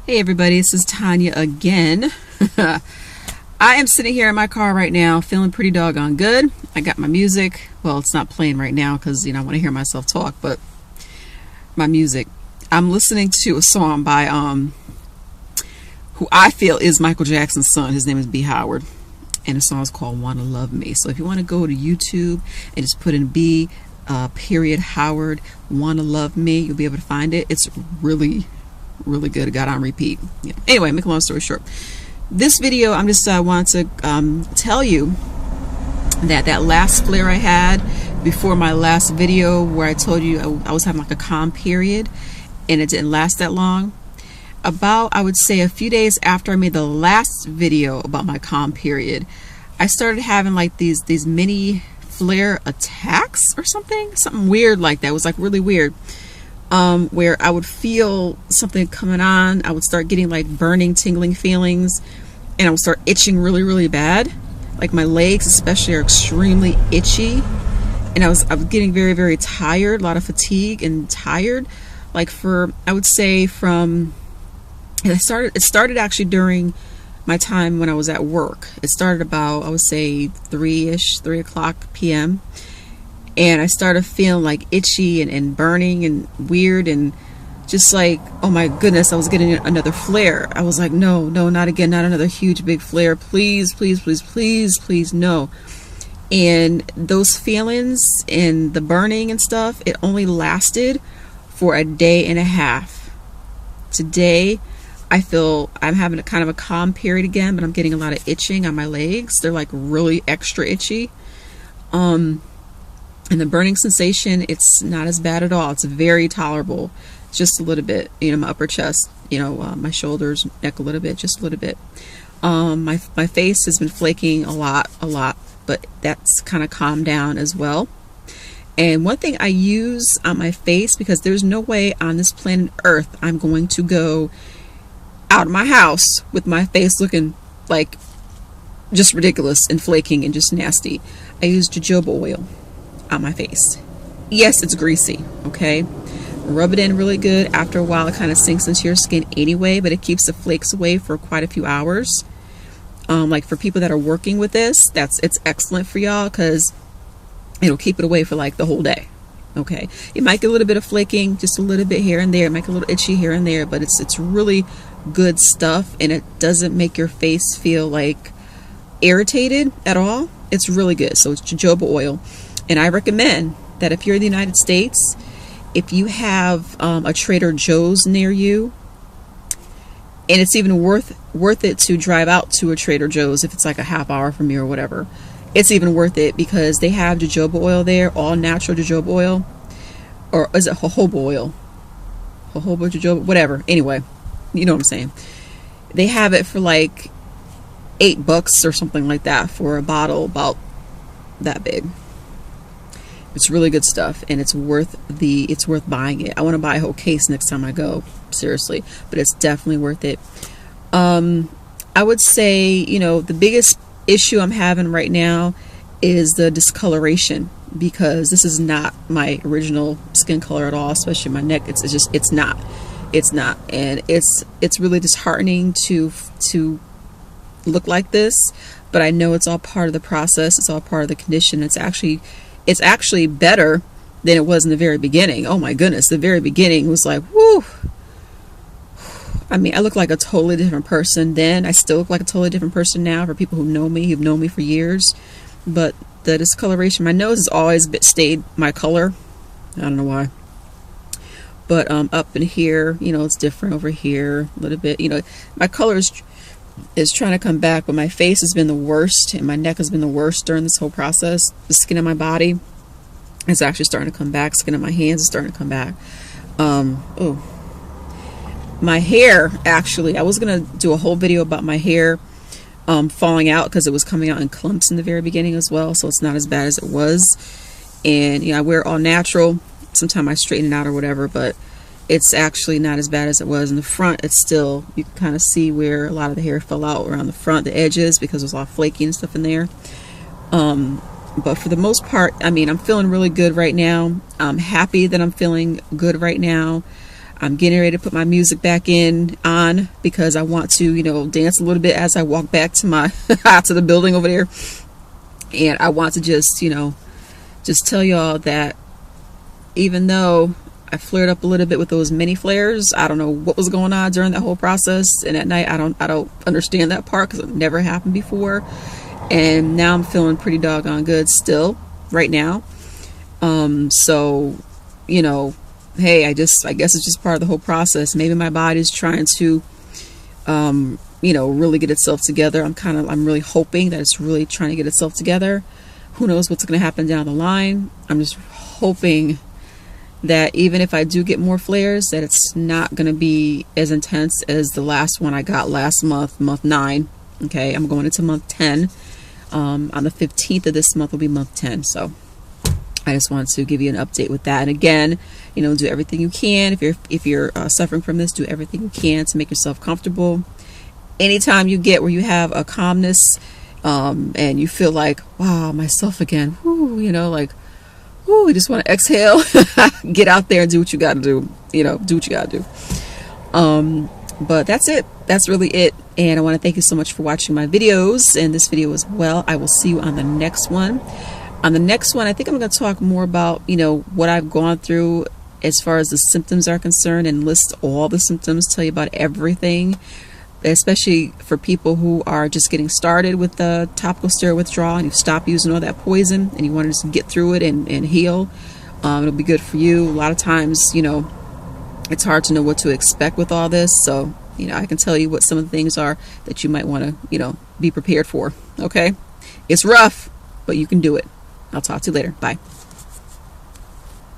Hey everybody, this is Tanya again. I am sitting here in my car right now feeling pretty doggone good. I got my music. Well, it's not playing right now because, I want to hear myself talk, but my music. I'm listening to a song by who I feel is Michael Jackson's son. His name is B. Howard. And the song is called Wanna Love Me. So if you want to go to YouTube and just put in B period Howard Wanna Love Me, you'll be able to find it. It's really good. It got on repeat. Yeah. Anyway, make a long story short, this video I'm just want to tell you that last flare I had before my last video where I told you I was having like a calm period and it didn't last that long. About, I would say, a few days after I made the last video about my calm period, I started having like these mini flare attacks or something weird like that. It was like really weird. Where I would feel something coming on, I would start getting like burning, tingling feelings, and I would start itching really bad. Like my legs especially are extremely itchy, and I was getting very tired, a lot of fatigue and tired. Like for, I would say from, it started actually during my time when I was at work. It started about, I would say 3 o'clock p.m. and I started feeling like itchy and burning and weird and just like, oh my goodness, I was getting another flare. I was like, no, not again, not another huge big flare, please, no. And those feelings and the burning and stuff, it only lasted for a day and a half. Today I feel I'm having a kind of a calm period again, but I'm getting a lot of itching on my legs. They're like really extra itchy. And the burning sensation, it's not as bad at all. It's very tolerable. Just a little bit, my upper chest, my shoulders, neck a little bit, just a little bit. My face has been flaking a lot, but that's kind of calmed down as well. And one thing I use on my face, because there's no way on this planet Earth I'm going to go out of my house with my face looking like just ridiculous and flaking and just nasty. I use jojoba oil on my face. Yes, it's greasy, okay? Rub it in really good. After a while it kind of sinks into your skin anyway, but it keeps the flakes away for quite a few hours. Like for people that are working with this, it's excellent for y'all because it'll keep it away for like the whole day. Okay, it might get a little bit of flaking, just a little bit here and there. It might get a little itchy here and there, but it's really good stuff, and it doesn't make your face feel like irritated at all. It's really good. So it's jojoba oil. And I recommend that if you're in the United States, if you have a Trader Joe's near you, and it's even worth it to drive out to a Trader Joe's if it's like a half hour from you or whatever, it's even worth it because they have jojoba oil there, all natural jojoba oil, or is it jojoba oil? Jojoba, jojoba, whatever. Anyway, you know what I'm saying. They have it for like $8 or something like that for a bottle about that big. It's really good stuff, and it's worth buying it. I want to buy a whole case next time I go, seriously, but it's definitely worth it. I would say, the biggest issue I'm having right now is the discoloration, because this is not my original skin color at all, especially my neck. It's not, and it's really disheartening to look like this, but I know it's all part of the process. It's all part of the condition. It's actually better than it was in the very beginning. Oh my goodness, the very beginning was like, whoo. I mean, I look like a totally different person then. I still look like a totally different person now for people who've known me for years. But the discoloration, my nose has always stayed my color. I don't know why. But up in here, it's different over here a little bit. My color is trying to come back, but my face has been the worst, and my neck has been the worst during this whole process. The skin on my body is actually starting to come back. Skin on my hands is starting to come back. My hair, actually, I was gonna do a whole video about my hair falling out because it was coming out in clumps in the very beginning as well, so it's not as bad as it was. And I wear it all natural. Sometimes I straighten it out or whatever, but it's actually not as bad as it was in the front. It's still, you can kind of see where a lot of the hair fell out around the front, the edges, because there's a lot of flaky and stuff in there. But for the most part, I mean, I'm feeling really good right now. I'm happy that I'm feeling good right now. I'm getting ready to put my music back on because I want to, you know, dance a little bit as I walk back to my to the building over there. And I want to just, you know, just tell y'all that even though I flared up a little bit with those mini flares, I don't know what was going on during that whole process. And at night, I don't understand that part because it never happened before. And now I'm feeling pretty doggone good still right now. So, you know, hey, I guess it's just part of the whole process. Maybe my body's trying to, you know, really get itself together. I'm really hoping that it's really trying to get itself together. Who knows what's going to happen down the line. I'm just hoping that even if I do get more flares, that it's not going to be as intense as the last one I got last month, month 9. Okay, I'm going into month 10. On the 15th of this month will be month 10. So I just wanted to give you an update with that. And again, you know, do everything you can. If you're suffering from this, do everything you can to make yourself comfortable. Anytime you get where you have a calmness and you feel like, wow, myself again, whoo, you know, like, whoo, you just want to exhale, get out there and do what you got to do. You know, do what you got to do. But that's it. That's really it. And I want to thank you so much for watching my videos and this video as well. I will see you on the next one. On the next one, I think I'm going to talk more about, you know, what I've gone through as far as the symptoms are concerned, and list all the symptoms, tell you about everything, especially for people who are just getting started with the topical steroid withdrawal and you've stopped using all that poison and you want to just get through it and heal. It'll be good for you. A lot of times, you know, it's hard to know what to expect with all this. So, you know, I can tell you what some of the things are that you might want to, you know, be prepared for. Okay. It's rough, but you can do it. I'll talk to you later. Bye.